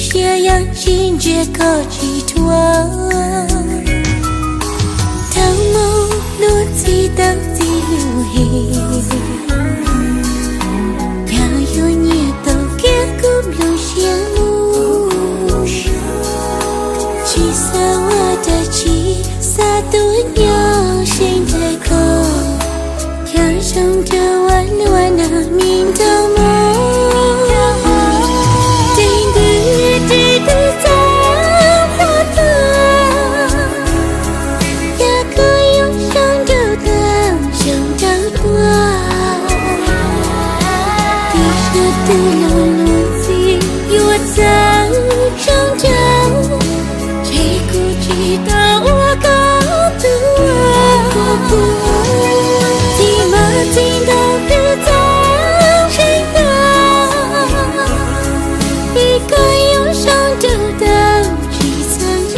斜阳心觉可寄托，头目路子都记录黑，要有你都给古路羡慕，其实我的气洒都要现在可，要上着弯弯的明头梦。的路路子有走上着，谁顾及到我高度骑马进到的走谁的一个有上就的去参错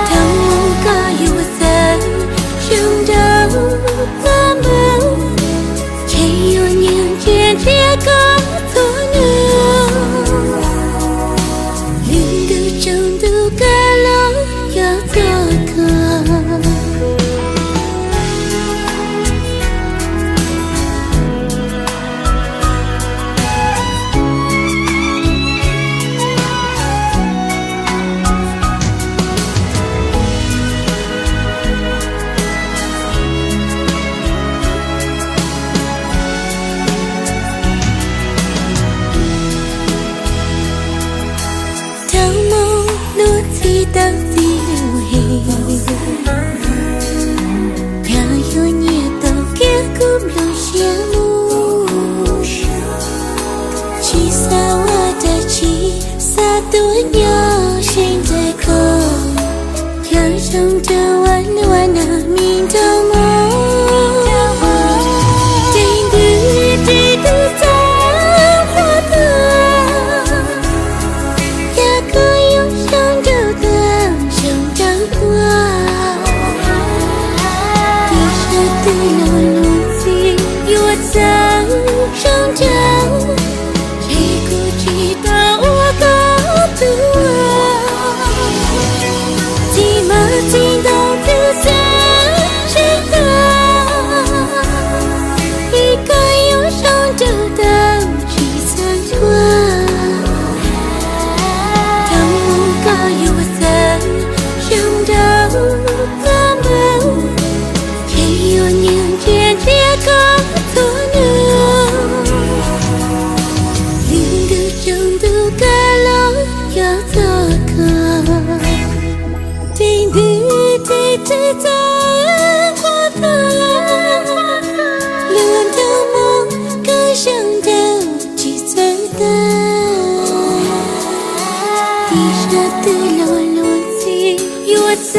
当我个有走上着我们这个错呢，领导中都改了要做个。都记录黑，要有你都给古路羡慕，其实我的气洒都要现在可，要上着弯弯的明头梦。的路路子有走上着，谁顾及到我高度骑马进到的走谁的一个有上就的去参错当我个有走上着我们有年见这个错呢，领导中都改了要做个，对在花灯，轮头梦更上头几寸的，地上的路路子有走。